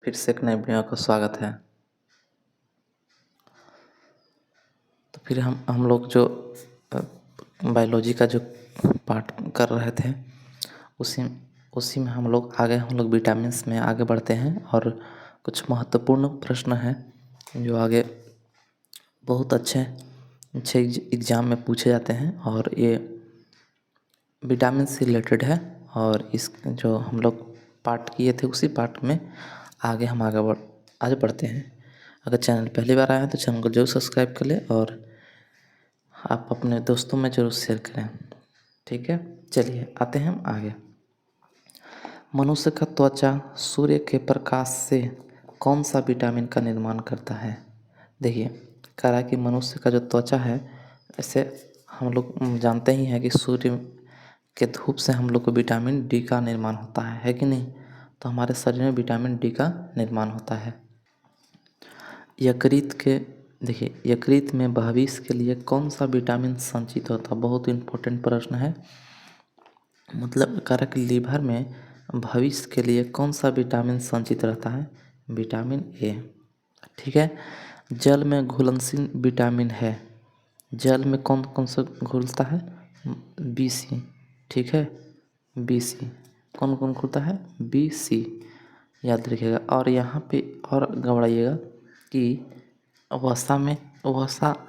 फिर से एक नए वीडियो का स्वागत है। तो फिर हम लोग जो बायोलॉजी का जो पार्ट कर रहे थे उसी उसी में हम लोग विटामिन्स में आगे बढ़ते हैं और कुछ महत्वपूर्ण प्रश्न हैं जो आगे बहुत अच्छे एग्ज़ाम में पूछे जाते हैं और ये विटामिन से रिलेटेड है। और इस जो हम लोग पार्ट किए थे उसी पार्ट में आगे बढ़ते हैं। अगर चैनल पहली बार आया है तो चैनल को जरूर सब्सक्राइब कर लें और आप अपने दोस्तों में ज़रूर शेयर करें। ठीक है, चलिए आते हैं हम आगे। मनुष्य का त्वचा सूर्य के प्रकाश से कौन सा विटामिन का निर्माण करता है? देखिए, कह रहा है कि मनुष्य का जो त्वचा है, ऐसे हम लोग जानते ही हैं कि सूर्य के धूप से हम लोग को विटामिन डी का निर्माण होता है कि नहीं? तो हमारे शरीर में विटामिन डी का निर्माण होता है। यकृत में भविष्य के लिए कौन सा विटामिन संचित होता है? बहुत इम्पोर्टेंट प्रश्न है। मतलब कारक लीवर में भविष्य के लिए कौन सा विटामिन संचित रहता है? Vitamin A. ठीक है। जल में घुलनशील विटामिन है। जल में कौन कौन सा घुलता है? बी ठीक है, बी कौन कौन घुलता है? बी याद रखिएगा। और यहाँ पे और घबराइएगा कि वसा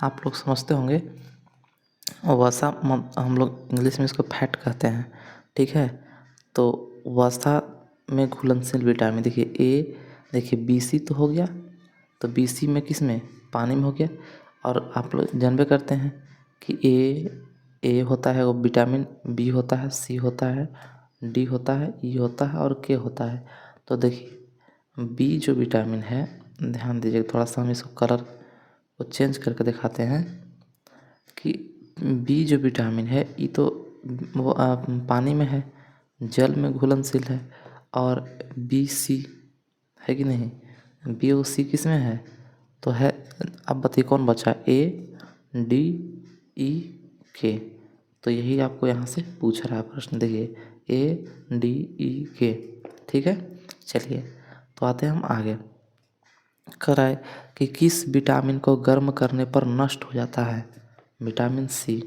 आप लोग समझते होंगे। वसा हम लोग इंग्लिश में इसको फैट कहते हैं। ठीक है, तो वसा में घुलनशील विटामिन देखिए बी तो हो गया। तो बी में किस में? पानी में हो गया। और आप लोग जानबे करते हैं कि ए होता है वो विटामिन, बी होता है, सी होता है, डी होता है, ई होता है और के होता है। तो देखिए बी जो विटामिन है, ध्यान दीजिए थोड़ा सा, हम इसको कलर को चेंज करके दिखाते हैं कि बी जो विटामिन है ये तो वो पानी में है, जल में घुलनशील है। और बी सी है कि नहीं? बी और सी किस में है? तो है, अब बताइए कौन बचा? ए डी ई के। तो यही आपको यहाँ से पूछ रहा है प्रश्न। देखिए ए डी ई के। ठीक है, चलिए तो आते हैं हम आगे। कराए कि किस विटामिन को गर्म करने पर नष्ट हो जाता है? Vitamin C.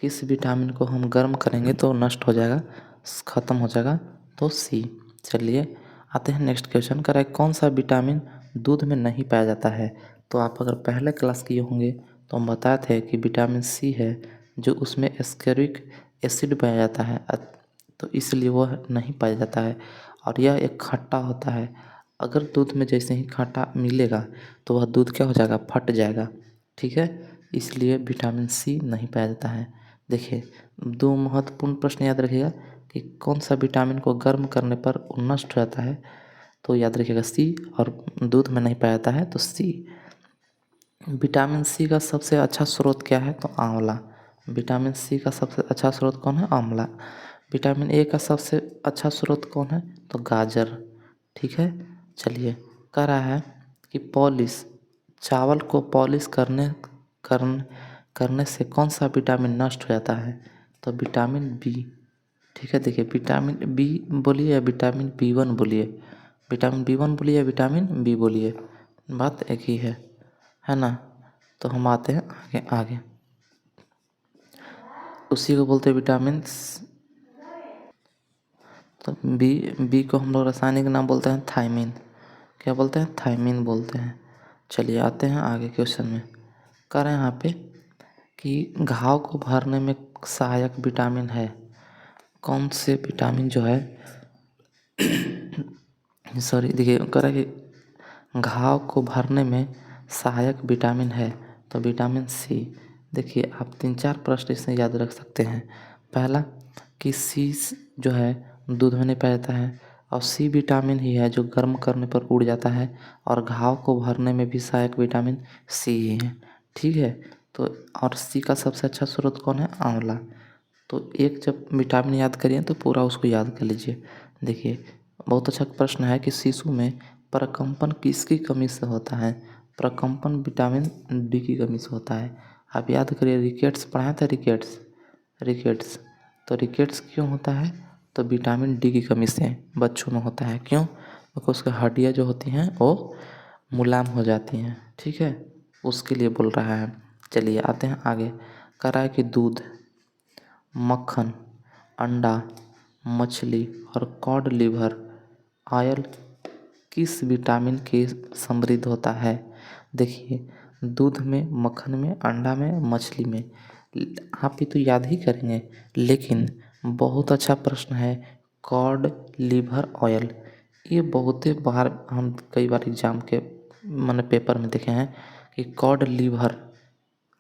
किस विटामिन को हम गर्म करेंगे तो नष्ट हो जाएगा, ख़त्म हो जाएगा? तो सी। चलिए आते हैं नेक्स्ट क्वेश्चन। कराए कौन सा विटामिन दूध में नहीं पाया जाता है? तो आप अगर पहले क्लास किए होंगे तो हम बताए थे कि विटामिन सी है जो उसमें एस्कॉर्बिक एसिड पाया जाता है, तो इसलिए वह नहीं पाया जाता है। और यह एक खट्टा होता है। अगर दूध में जैसे ही खट्टा मिलेगा तो वह दूध क्या हो जाएगा? फट जाएगा। ठीक है, इसलिए विटामिन सी नहीं पाया जाता है। देखिए दो महत्वपूर्ण प्रश्न याद रखिएगा कि कौन सा विटामिन को गर्म करने पर वो नष्ट हो जाता है? तो याद रखिएगा सी। और दूध में नहीं पाया जाता है तो सी। विटामिन सी का सबसे अच्छा स्रोत क्या है? तो आंवला। विटामिन सी का सबसे अच्छा स्रोत कौन है? आंवला। विटामिन ए का सबसे अच्छा स्रोत कौन है? तो गाजर। ठीक है, चलिए कह रहा है कि चावल को पॉलिश करने से कौन सा विटामिन नष्ट हो जाता है? तो विटामिन बी। ठीक है, देखिए विटामिन बी बोलिए या विटामिन बी1 बोलिए, विटामिन बी1 बोलिए या विटामिन बी बोलिए, बात एक ही है ना? तो हम आते हैं आगे आगे। उसी को बोलते हैं विटामिन। तो बी को हम लोग रासायनिक नाम बोलते हैं थायमिन। क्या बोलते हैं? थायमिन बोलते हैं। चलिए आते हैं आगे क्वेश्चन में। कह रहे हैं यहाँ पे कि घाव को भरने में सहायक विटामिन है। कौन से विटामिन जो है सॉरी, देखिए कह रहा है कि घाव को भरने में सहायक विटामिन है तो विटामिन सी। देखिए आप 3-4 प्रश्न इससे याद रख सकते हैं। पहला कि सी जो है दूध में नहीं पाया जाता है, और सी विटामिन ही है जो गर्म करने पर उड़ जाता है, और घाव को भरने में भी सहायक विटामिन सी ही है। ठीक है, तो और सी का सबसे अच्छा स्रोत कौन है? आंवला। तो एक जब विटामिन याद करिए तो पूरा उसको याद कर लीजिए। देखिए बहुत अच्छा प्रश्न है कि शिशु में प्रकंपन किसकी कमी से होता है? प्रकंपन विटामिन डी की कमी से होता है। आप याद करिए, रिकेट्स पढ़ाया था, रिकेट्स। तो रिकेट्स क्यों होता है? तो विटामिन डी की कमी से बच्चों में होता है। क्यों? क्योंकि उसकी हड्डियाँ जो होती हैं वो मुलायम हो जाती हैं, ठीक है, उसके लिए बोल रहा है। चलिए आते हैं आगे। कह रहा है कि दूध, मक्खन, अंडा, मछली और कॉड लिवर ऑयल किस विटामिन के समृद्ध होता है। देखिए, दूध में, मक्खन में, अंडा में, मछली में, आप ये तो याद ही करेंगे, लेकिन बहुत अच्छा प्रश्न है। कॉड लिवर ऑयल, ये बहुत बार हम कई बार एग्जाम के मैंने पेपर में देखे हैं कि कॉड लिवर,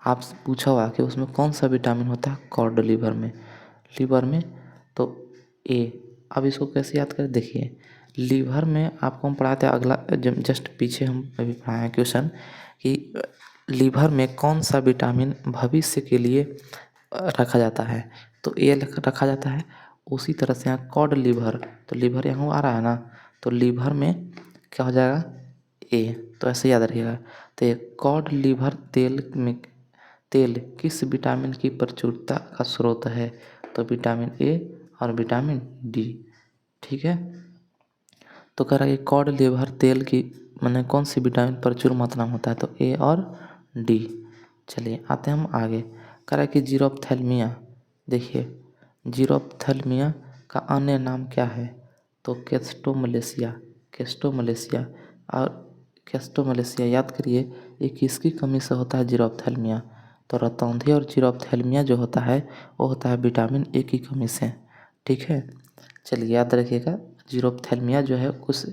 आपसे पूछा हुआ कि उसमें कौन सा विटामिन होता है कॉड लिवर में, तो ए। अब इसको कैसे याद करें, देखिए, लीवर में आपको हम पढ़ाते हैं, अगला जब जस्ट पीछे हम अभी पढ़ाए हैं क्वेश्चन कि लीवर में कौन सा विटामिन भविष्य के लिए रखा जाता है, तो ए रखा जाता है। उसी तरह से यहाँ कॉड लीवर, तो लीवर यहाँ आ रहा है ना, तो लीवर में क्या हो जाएगा, ए। तो ऐसे याद रखिएगा। तो ये कॉड लीवर तेल किस विटामिन की प्रचुरता का स्रोत है, तो विटामिन ए और विटामिन डी, ठीक है। तो कह रहा है कि कॉड लिवर तेल की मैंने कौन सी विटामिन प्रचुर मात्रा में होता है, तो ए और डी। चलिए आते हैं हम आगे। कह रहा है कि जीरोप्थेल्मिया, देखिए, जीरोप्थेल्मिया का अन्य नाम क्या है, तो केस्टोमलेशिया और केस्टोमलेशिया याद करिए, ये किसकी कमी से होता है जीरोप्थेल्मिया, तो रतौंधी और जीरोप्थेल्मिया जो होता है वो होता है विटामिन ए की कमी से, ठीक है। चलिए याद रखिएगा, जीरोप्थेल्मिया जो है उस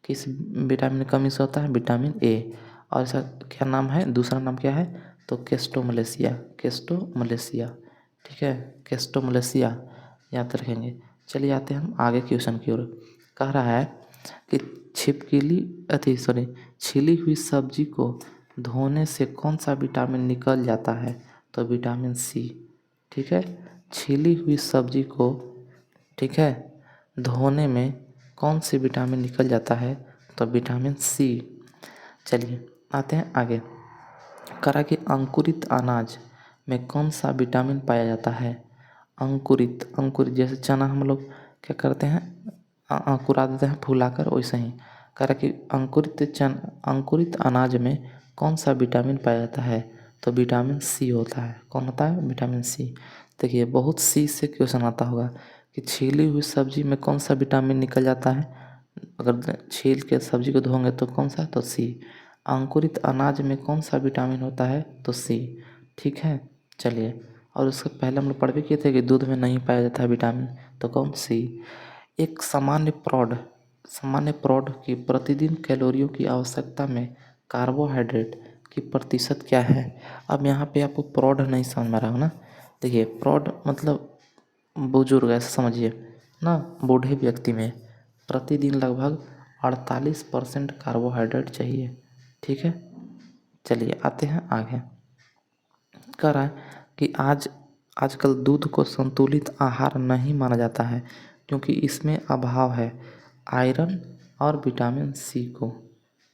किस विटामिन की कमी से होता है, विटामिन ए। और इसका क्या नाम है, दूसरा नाम क्या है, तो केस्टोमलेशिया, ठीक है, केस्टोमलेशिया याद रखेंगे। चलिए आते हैं हम आगे क्वेश्चन की ओर। कह रहा है कि छिली हुई सब्जी को धोने से कौन सा विटामिन निकल जाता है, तो विटामिन सी, ठीक है। छिली हुई सब्जी को, ठीक है, धोने में कौन सी विटामिन निकल जाता है, तो विटामिन सी। चलिए आते हैं आगे। करा कि अंकुरित अनाज में कौन सा विटामिन पाया जाता है, अंकुरित जैसे चना हम लोग क्या करते हैं, अंकुरा देते हैं फुलाकर, वैसे ही करा कि अंकुरित अनाज में कौन सा विटामिन पाया जाता है, तो विटामिन सी होता है। कौन होता है, विटामिन सी। देखिए, बहुत सी से क्वेश्चन आता होगा कि छीली हुई सब्जी में कौन सा विटामिन निकल जाता है, अगर छील के सब्जी को धोएंगे तो कौन सा, तो सी। अंकुरित अनाज में कौन सा विटामिन होता है, तो सी, ठीक है। चलिए, और उससे पहले हम लोग पढ़ भी किए थे कि दूध में नहीं पाया जाता है विटामिन, तो कौन, सी। एक सामान्य प्रौढ़ की प्रतिदिन कैलोरियों की आवश्यकता में कार्बोहाइड्रेट की प्रतिशत क्या है। अब यहाँ पे आपको प्रौढ़ नहीं समझ में रहा हो ना, देखिए, प्रौढ़ मतलब बुजुर्ग, ऐसा समझिए ना, बूढ़े व्यक्ति में प्रतिदिन लगभग 48% कार्बोहाइड्रेट चाहिए, ठीक है। चलिए आते हैं आगे। कह रहा है कि आजकल दूध को संतुलित आहार नहीं माना जाता है क्योंकि इसमें अभाव है आयरन और विटामिन सी को।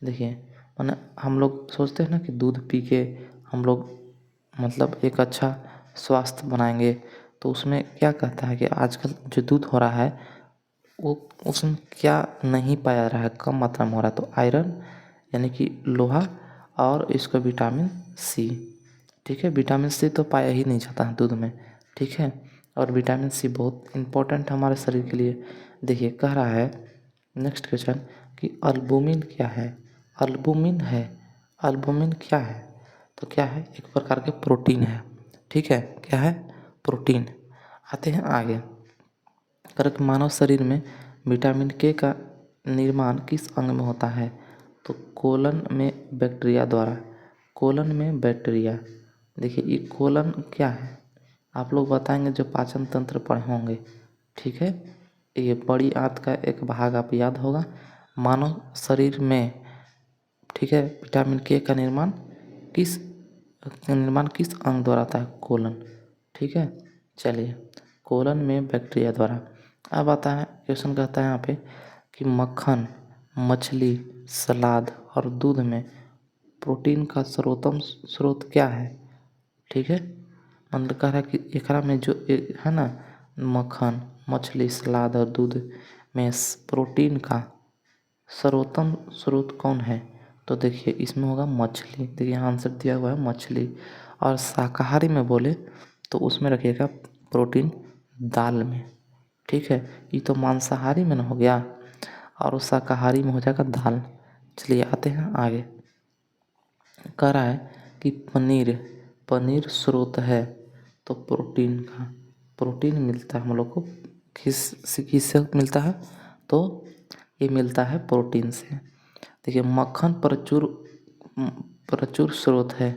देखिए, माने हम लोग सोचते हैं ना कि दूध पी के हम लोग मतलब एक अच्छा स्वास्थ्य बनाएंगे, तो उसमें क्या कहता है कि आजकल जो दूध हो रहा है वो उसमें क्या नहीं पाया रहा है, कम मात्रा में हो रहा है, तो आयरन यानी कि लोहा और इसका विटामिन सी, ठीक है। विटामिन सी तो पाया ही नहीं जाता है दूध में, ठीक है, और विटामिन सी बहुत इम्पोर्टेंट है हमारे शरीर के लिए। देखिए, कह रहा है नेक्स्ट क्वेश्चन कि अल्बुमिन क्या है, अल्बुमिन क्या है, तो क्या है, एक प्रकार के प्रोटीन है, ठीक है, क्या है, प्रोटीन। आते हैं आगे। करक मानव शरीर में विटामिन के का निर्माण किस अंग में होता है, तो कोलन में बैक्टीरिया द्वारा, कोलन में बैक्टीरिया। देखिए, ये कोलन क्या है, आप लोग बताएंगे जो पाचन तंत्र पढ़े होंगे, ठीक है। ये बड़ी आंत का एक भाग आप याद होगा मानव शरीर में, ठीक है। विटामिन के का किस निर्माण किस अंग द्वारा होता है, कोलन, ठीक है। चलिए, कोलन में बैक्टीरिया द्वारा। अब आता है क्वेश्चन, कहता है यहाँ पे कि मक्खन, मछली, सलाद और दूध में प्रोटीन का सर्वोत्तम स्रोत क्या है, ठीक है। मतलब कह रहा है कि एकरा में जो है ना, मक्खन, मछली, सलाद और दूध में प्रोटीन का सर्वोत्तम स्रोत कौन है? तो देखिए इसमें होगा मछली। देखिए यहाँ आंसर दिया हुआ है मछली। और शाकाहारी में बोले तो उसमें रखिएगा प्रोटीन दाल में। ठीक है, ये तो मांसाहारी में ना हो गया, और शाकाहारी में हो जाएगा दाल। चलिए आते हैं आगे। कह रहा है कि पनीर पनीर स्रोत है तो प्रोटीन का, प्रोटीन मिलता है हम लोग को किससे मिलता है? तो ये मिलता है प्रोटीन से। देखिए मक्खन प्रचुर प्रचुर स्रोत है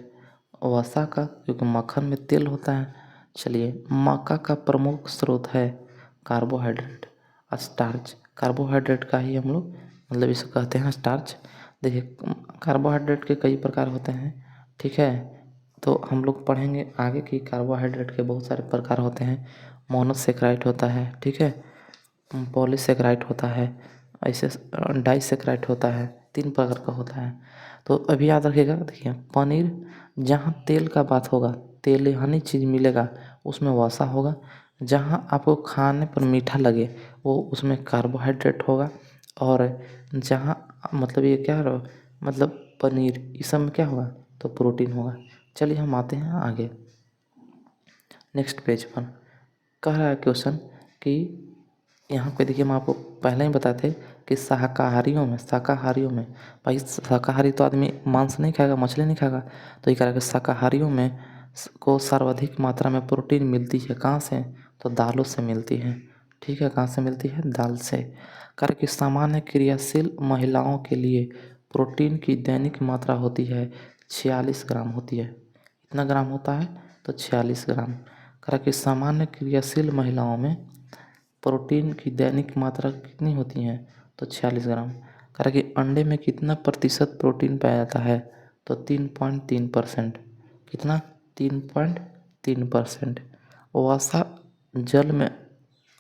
वसा का, क्योंकि मक्खन में तेल होता है। चलिए मक्का का प्रमुख स्रोत है कार्बोहाइड्रेट, स्टार्च। कार्बोहाइड्रेट का ही हम लोग मतलब इसे कहते हैं स्टार्च। देखिए कार्बोहाइड्रेट के कई प्रकार होते हैं। ठीक है, तो हम लोग पढ़ेंगे आगे कि कार्बोहाइड्रेट के बहुत सारे प्रकार होते हैं। मोनोसेक्राइड होता है, ठीक है, पॉलीसेक्राइड होता है, ऐसे डाइसेक्राइड होता है, 3 प्रकार का होता है। तो अभी याद रखिएगा। देखिए पनीर जहाँ तेल का बात होगा, तेल यानी चीज़ मिलेगा उसमें वसा होगा। जहाँ आपको खाने पर मीठा लगे वो उसमें कार्बोहाइड्रेट होगा। और जहाँ मतलब ये क्या मतलब पनीर इस सब में क्या होगा? तो प्रोटीन होगा। चलिए हम आते हैं आगे नेक्स्ट पेज पर। कह रहा है क्वेश्चन कि यहाँ पे देखिए हम आपको पहले ही बताए थे कि शाकाहारियों में भाई शाकाहारी तो आदमी मांस नहीं खाएगा, मछली नहीं खाएगा। तो ये कह रहा है कि शाकाहारियों में को सर्वाधिक मात्रा में प्रोटीन मिलती है कहाँ से? तो दालों से मिलती है। ठीक है, कहाँ से मिलती है? दाल से। कह रहा कि सामान्य क्रियाशील महिलाओं के लिए प्रोटीन की दैनिक मात्रा होती है 46 ग्राम होती है। कितना ग्राम होता है? तो 46 ग्राम। कह रहा कि सामान्य क्रियाशील महिलाओं में प्रोटीन की दैनिक मात्रा कितनी होती है? तो 46 ग्राम। कह रहा कि अंडे में कितना प्रतिशत प्रोटीन पाया जाता है? तो 3.3%। कितना? 3.3%। वसा जल में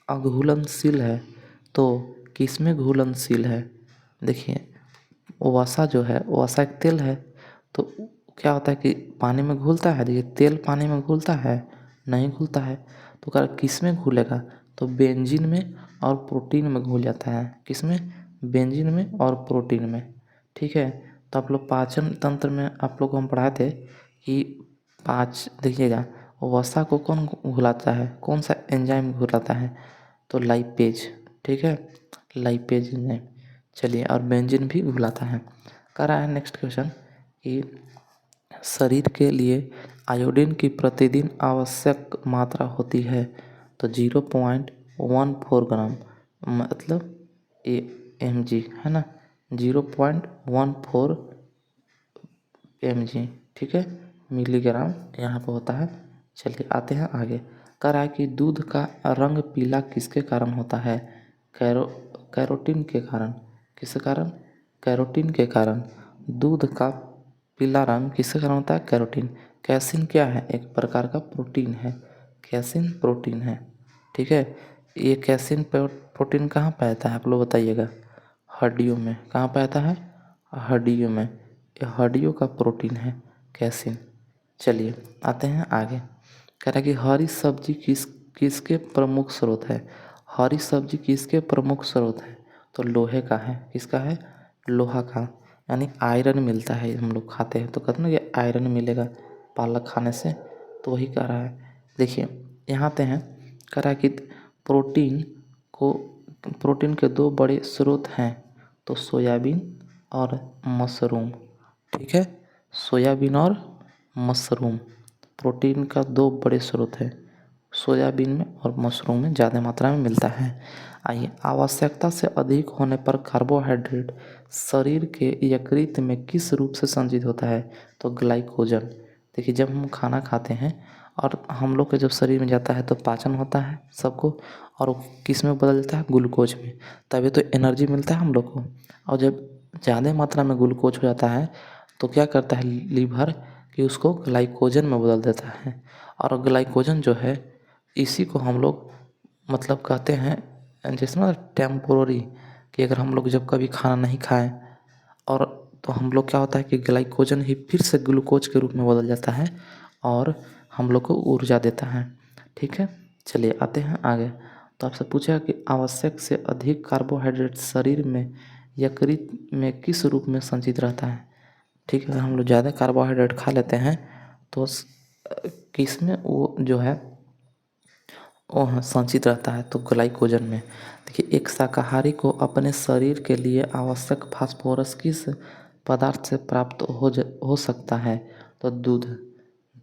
अघुलनशील है तो किस में घुलनशील है? देखिए वसा जो है, वसा एक तेल है, तो क्या होता है कि पानी में घुलता है। देखिए तेल पानी में घुलता है? नहीं घुलता है। तो कह किस में घुलेगा? तो बेंजीन में और प्रोटीन में घुल जाता है। किस में? बेंजीन में और प्रोटीन में। ठीक है, तो आप लोग पाचन तंत्र में आप लोग को हम पढ़ाए थे कि देखिएगा वसा को कौन घुलाता है, कौन सा एंजाइम घुलाता है? तो लाइपेज। ठीक है, लाइपेज एंजाइम। चलिए और बेंजीन भी घुलाता है। कह रहा है नेक्स्ट क्वेश्चन कि शरीर के लिए आयोडीन की प्रतिदिन आवश्यक मात्रा होती है तो 0.14 ग्राम, मतलब mg है ना, 0.14 mg। ठीक है, मिलीग्राम यहाँ पर होता है। चलिए आते हैं आगे। कह रहा है कि दूध का रंग पीला किसके कारण होता है? कैरोटीन के कारण। किसके कारण? कैरोटीन के कारण। दूध का पीला रंग किसके कारण होता है? कैरोटीन। कैसीन क्या है? एक प्रकार का प्रोटीन है, कैसीन प्रोटीन है। ठीक है, ये कैसीन प्रोटीन कहाँ पाया जाता है आप लोग बताइएगा? हड्डियों में। कहाँ पाया जाता है? हड्डियों में। ये हड्डियों का प्रोटीन है कैसीन। चलिए आते हैं आगे। कह रहा है कि हरी सब्जी किसके प्रमुख स्रोत है? हरी सब्जी किसके प्रमुख स्रोत है? तो लोहे का है। किसका है? लोहा का, यानी आयरन मिलता है। हम लोग खाते हैं तो कहते हैं ना कि आयरन मिलेगा पालक खाने से, तो वही कह रहा है। देखिए यहाँ आते हैं। कह रहा है कि प्रोटीन के 2 बड़े स्रोत हैं तो सोयाबीन और मशरूम। ठीक है, सोयाबीन और मशरूम प्रोटीन का 2 बड़े स्रोत है। सोयाबीन में और मशरूम में ज़्यादा मात्रा में मिलता है। आइए, आवश्यकता से अधिक होने पर कार्बोहाइड्रेट शरीर के यकृत में किस रूप से संचित होता है? तो ग्लाइकोजन। देखिए जब हम खाना खाते हैं और हम लोग के जब शरीर में जाता है तो पाचन होता है सबको, और वो किस में बदल जाता है? ग्लूकोज में। तभी तो एनर्जी मिलता है हम लोग को। और जब ज़्यादा मात्रा में ग्लूकोज हो जाता है तो क्या करता है लीवर कि उसको ग्लाइकोजन में बदल देता है। और ग्लाइकोजन जो है इसी को हम लोग मतलब कहते हैं जैसे ना टेम्पोररी, कि अगर हम लोग जब कभी खाना नहीं खाएं और तो हम लोग क्या होता है कि ग्लाइकोजन ही फिर से ग्लूकोज के रूप में बदल जाता है और हम लोग को ऊर्जा देता है। ठीक है, चलिए आते हैं आगे। तो आपसे पूछा कि आवश्यक से अधिक कार्बोहाइड्रेट शरीर में यकृत में किस रूप में संचित रहता है? ठीक है, अगर हम लोग ज़्यादा कार्बोहाइड्रेट खा लेते हैं तो किस में वो जो है वो हाँ संचित रहता है, तो ग्लाइकोजन में। देखिए, एक शाकाहारी को अपने शरीर के लिए आवश्यक फास्फोरस किस पदार्थ से प्राप्त हो सकता है? तो दूध।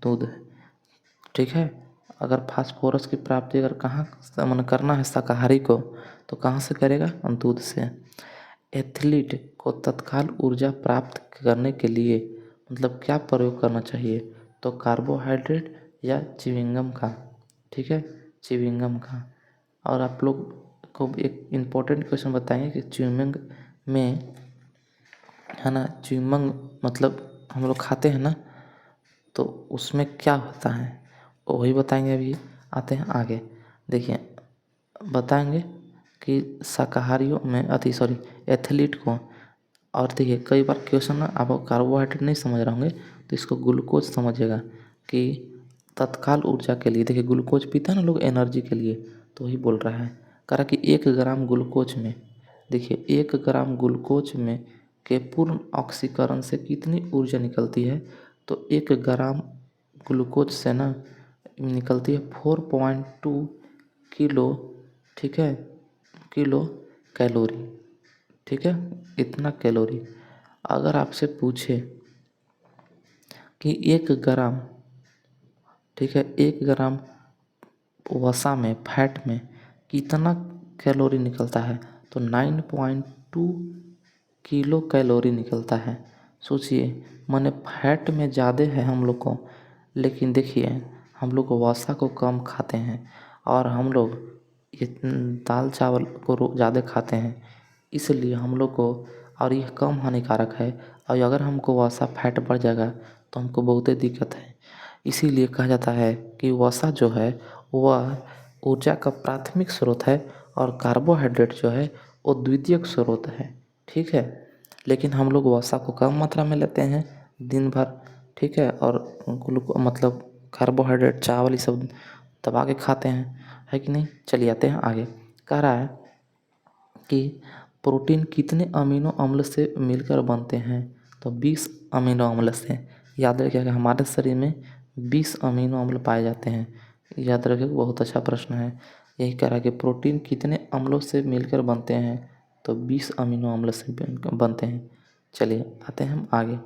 दूध, ठीक है। अगर फास्फोरस की प्राप्ति अगर कहाँ मन करना है शाकाहारी को, तो कहाँ से करेगा? दूध से। एथलीट को तत्काल ऊर्जा प्राप्त करने के लिए मतलब क्या प्रयोग करना चाहिए? तो कार्बोहाइड्रेट या च्युइंगम का, ठीक है, च्युइंगम का। और आप लोग को एक इम्पोर्टेंट क्वेश्चन बताएंगे कि च्युइंगम में है ना, च्युइंगम मतलब हम लोग खाते हैं ना, तो उसमें क्या होता है वही बताएंगे। अभी आते हैं आगे। देखिए, बताएंगे कि शाकाहारियों में एथलीट को। और देखिए, कई बार क्वेश्चन ना आप कार्बोहाइड्रेट नहीं समझ रहे होंगे तो इसको ग्लूकोज समझिएगा कि तत्काल ऊर्जा के लिए। देखिए, ग्लूकोज पीता है ना लोग एनर्जी के लिए, तो वही बोल रहा है। कह रहा कि 1 ग्राम ग्लूकोज में, देखिए 1 ग्राम ग्लूकोज में के पूर्ण ऑक्सीकरण से कितनी ऊर्जा निकलती है? तो 1 ग्राम ग्लूकोज से ना निकलती है 4.2 किलो, ठीक है, किलो कैलोरी, ठीक है, इतना कैलोरी। अगर आपसे पूछे कि 1 ग्राम, ठीक है, 1 ग्राम वसा में, फैट में कितना कैलोरी निकलता है? तो 9.2 किलो कैलोरी निकलता है। सोचिए, माने फैट में ज़्यादा है हम लोग को, लेकिन देखिए हम लोग वसा को कम खाते हैं और हम लोग ये दाल चावल को ज़्यादा खाते हैं, इसलिए हम लोग को, और यह कम हानिकारक है। और अगर हमको वसा फैट बढ़ जाएगा तो हमको बहुत ही दिक्कत है। इसीलिए कहा जाता है कि वसा जो है वह ऊर्जा का प्राथमिक स्रोत है और कार्बोहाइड्रेट जो है वो द्वितीयक स्रोत है, ठीक है। लेकिन हम लोग वसा को कम मात्रा में लेते हैं दिन भर, ठीक है, और मतलब कार्बोहाइड्रेट चावल ये सब दबा के खाते हैं, है कि नहीं। चलिए आते हैं आगे। कह रहा है कि प्रोटीन कितने अमीनो अम्ल से मिलकर बनते हैं? तो 20 अमीनो अम्ल से। याद रखिएगा, हमारे शरीर में 20 अमीनो अम्ल पाए जाते हैं। याद रखिएगा, बहुत अच्छा प्रश्न है। यही कह रहा है कि प्रोटीन कितने अम्लों से मिलकर बनते हैं? तो 20 अमीनो अम्ल से बनते हैं। चलिए आते हैं हम आगे।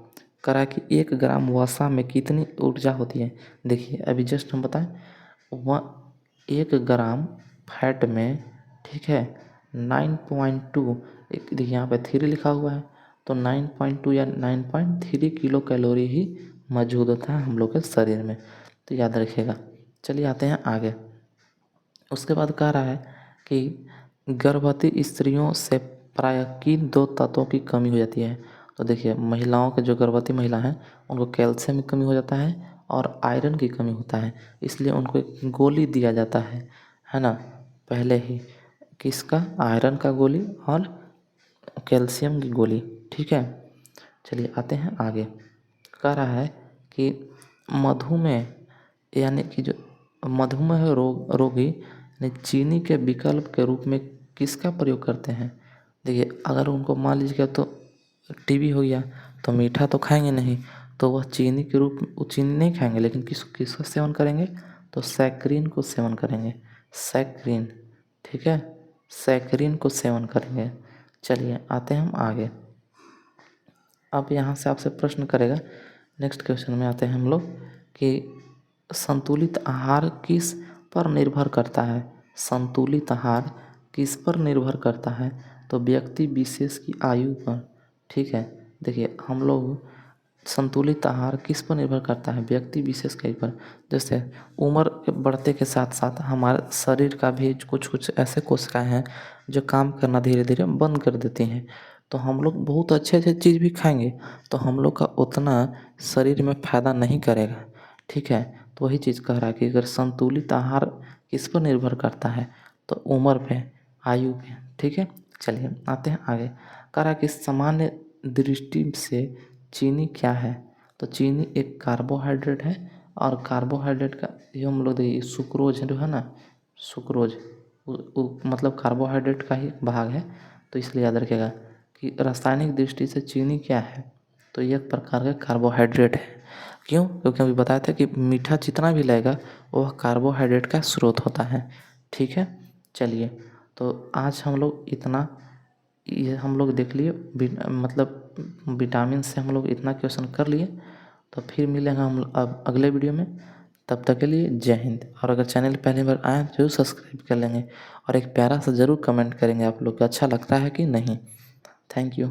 कह रहा है कि 1 ग्राम वसा में कितनी ऊर्जा होती है? देखिए, अभी जस्ट हम बताएं, वह 1 ग्राम फैट में, ठीक है, 9.2, देखिए यहाँ पे 3 लिखा हुआ है, तो 9.2 या 9.3 किलो कैलोरी ही मौजूद होता है हम लोग के शरीर में, तो याद रखिएगा। चलिए आते हैं आगे। उसके बाद कह रहा है कि गर्भवती स्त्रियों से प्रायः किन 2 तत्वों की कमी हो जाती है? तो देखिए, महिलाओं के जो गर्भवती महिला हैं उनको कैल्शियम की कमी हो जाता है और आयरन की कमी होता है, इसलिए उनको एक गोली दिया जाता है ना, पहले ही, किसका? आयरन का गोली और कैल्शियम की गोली, ठीक है। चलिए आते हैं आगे। कह रहा है कि मधुमेह यानी कि जो मधुमेह रोगी ने चीनी के विकल्प के रूप में किसका प्रयोग करते हैं? देखिए, अगर उनको मान लीजिएगा तो टीबी हो गया तो मीठा तो खाएंगे नहीं, तो वह चीनी के रूप में, वो चीनी नहीं खाएंगे, लेकिन किसका सेवन करेंगे? तो सैकरीन को सेवन करेंगे, सैकरीन, ठीक है, सैकरीन को सेवन करेंगे। चलिए आते हैं हम आगे। अब यहाँ से आपसे प्रश्न करेगा, नेक्स्ट क्वेश्चन में आते हैं हम लोग कि संतुलित आहार किस पर निर्भर करता है? संतुलित आहार किस पर निर्भर करता है? तो व्यक्ति विशेष की आयु पर, ठीक है। देखिए, हम लोग संतुलित आहार किस पर निर्भर करता है? व्यक्ति विशेष के पर। जैसे उम्र बढ़ते के साथ साथ हमारे शरीर का भी कुछ कुछ ऐसे कोशिकाएं हैं जो काम करना धीरे धीरे बंद कर देती हैं, तो हम लोग बहुत अच्छे अच्छे चीज़ भी खाएंगे तो हम लोग का उतना शरीर में फ़ायदा नहीं करेगा, ठीक है। तो वही चीज़ कह रहा है कि अगर संतुलित आहार किस पर निर्भर करता है? तो उम्र पे, आयु पे, ठीक है। चलिए आते हैं आगे। कह रहा है कि सामान्य दृष्टि से चीनी क्या है? तो चीनी एक कार्बोहाइड्रेट है और कार्बोहाइड्रेट का ये हम लोग देखिए सुक्रोज जो है ना, सुक्रोज मतलब कार्बोहाइड्रेट का ही भाग है, तो इसलिए याद रखिएगा कि रासायनिक दृष्टि से चीनी क्या है, तो ये एक प्रकार का कार्बोहाइड्रेट है। क्यों? क्योंकि अभी बताया था कि मीठा जितना भी लगेगा वह कार्बोहाइड्रेट का स्रोत होता है। ठीक है, चलिए तो आज हम लोग इतना ये हम लोग देख लिए मतलब विटामिन से हम लोग इतना क्वेश्चन कर लिए। तो फिर मिलेंगे हम अब अगले वीडियो में। तब तक के लिए जय हिंद। और अगर चैनल पहली बार आए तो जरूर सब्सक्राइब कर लेंगे और एक प्यारा सा ज़रूर कमेंट करेंगे आप लोग को अच्छा लगता है कि नहीं। Thank you.